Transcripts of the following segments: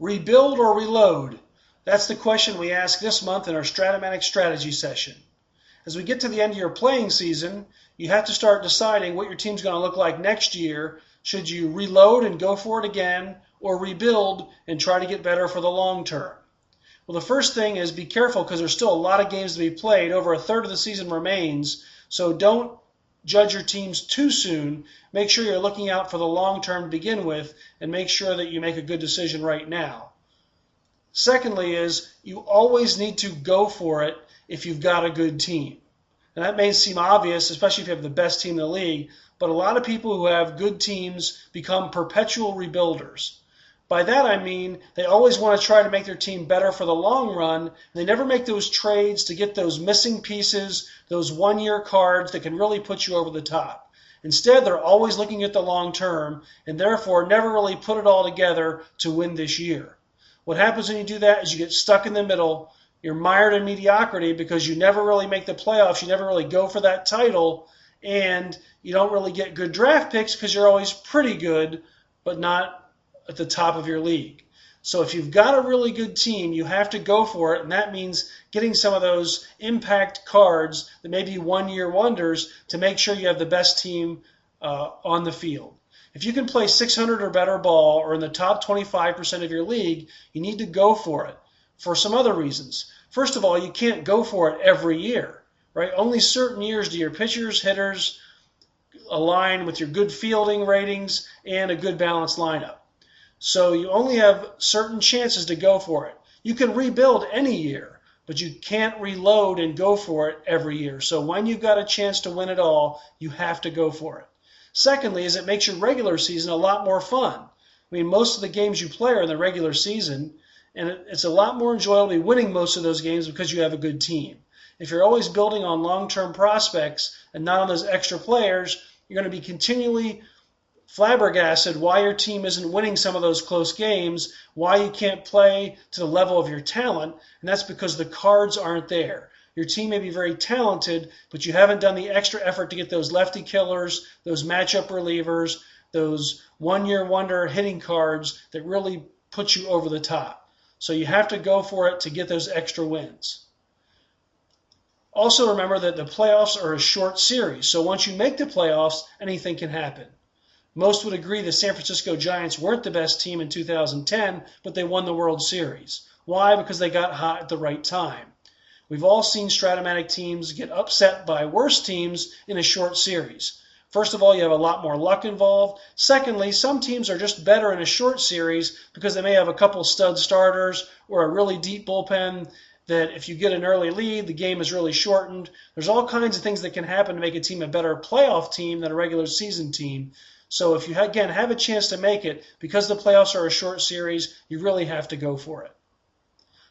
Rebuild or reload? That's the question we ask this month in our Strat-o-matic strategy session. As we get to the end of your playing season, you have to start deciding what your team's going to look like next year. Should you reload and go for it again, or rebuild and try to get better for the long term? Well, the first thing is be careful because there's still a lot of games to be played. Over a third of the season remains, so don't judge your teams too soon. Make sure you're looking out for the long term to begin with, and make sure that you make a good decision right now. Secondly is you always need to go for it if you've got a good team. And that may seem obvious, especially if you have the best team in the league, but a lot of people who have good teams become perpetual rebuilders. By that I mean they always want to try to make their team better for the long run. And they never make those trades to get those missing pieces, those one-year cards that can really put you over the top. Instead, they're always looking at the long term and therefore never really put it all together to win this year. What happens when you do that is you get stuck in the middle. You're mired in mediocrity because you never really make the playoffs. You never really go for that title, and you don't really get good draft picks because you're always pretty good, but not at the top of your league. So if you've got a really good team, you have to go for it, and that means getting some of those impact cards that may be one-year wonders to make sure you have the best team on the field. If you can play 600 or better ball or in the top 25% of your league, you need to go for it for some other reasons. First of all, you can't go for it every year, right? Only certain years do your pitchers, hitters align with your good fielding ratings and a good balanced lineup. So you only have certain chances to go for it. You can rebuild any year, but you can't reload and go for it every year. So when you've got a chance to win it all, you have to go for it. Secondly, is it makes your regular season a lot more fun. I mean, most of the games you play are in the regular season, and it's a lot more enjoyable to be winning most of those games because you have a good team. If you're always building on long-term prospects and not on those extra players, you're going to be continually flabbergasted why your team isn't winning some of those close games, why you can't play to the level of your talent, and that's because the cards aren't there. Your team may be very talented, but you haven't done the extra effort to get those lefty killers, those matchup relievers, those one-year wonder hitting cards that really put you over the top. So you have to go for it to get those extra wins. Also remember that the playoffs are a short series, so once you make the playoffs, anything can happen. Most would agree the San Francisco Giants weren't the best team in 2010, but they won the World Series. Why? Because they got hot at the right time. We've all seen Strat-o-matic teams get upset by worse teams in a short series. First of all, you have a lot more luck involved. Secondly, some teams are just better in a short series because they may have a couple stud starters or a really deep bullpen that if you get an early lead, the game is really shortened. There's all kinds of things that can happen to make a team a better playoff team than a regular season team. So if you, again, have a chance to make it, because the playoffs are a short series, you really have to go for it.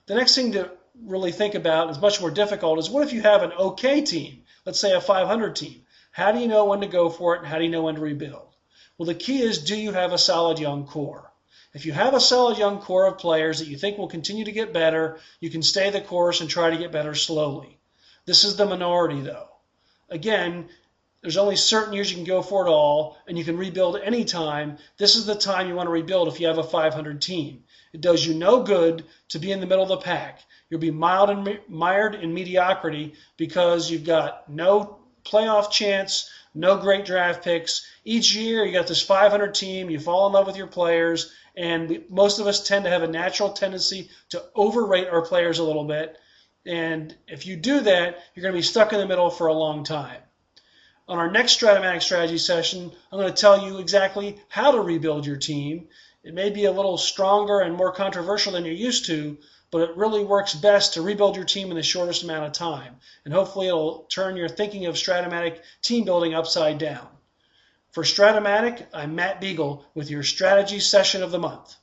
The next thing to really think about is much more difficult is what if you have an okay team, let's say a 500 team? How do you know when to go for it and how do you know when to rebuild? Well, the key is, do you have a solid young core? If you have a solid young core of players that you think will continue to get better, you can stay the course and try to get better slowly. This is the minority, though. Again, there's only certain years you can go for it all, and you can rebuild any time. This is the time you want to rebuild if you have a 500 team. It does you no good to be in the middle of the pack. You'll be mired in mediocrity because you've got no playoff chance, no great draft picks. Each year you got this 500 team, you fall in love with your players, and most of us tend to have a natural tendency to overrate our players a little bit. And if you do that, you're going to be stuck in the middle for a long time. On our next Strat-o-matic strategy session, I'm going to tell you exactly how to rebuild your team. It may be a little stronger and more controversial than you're used to, but it really works best to rebuild your team in the shortest amount of time. And hopefully it'll turn your thinking of Strat-o-matic team building upside down. For Strat-o-matic, I'm Matt Beagle with your strategy session of the month.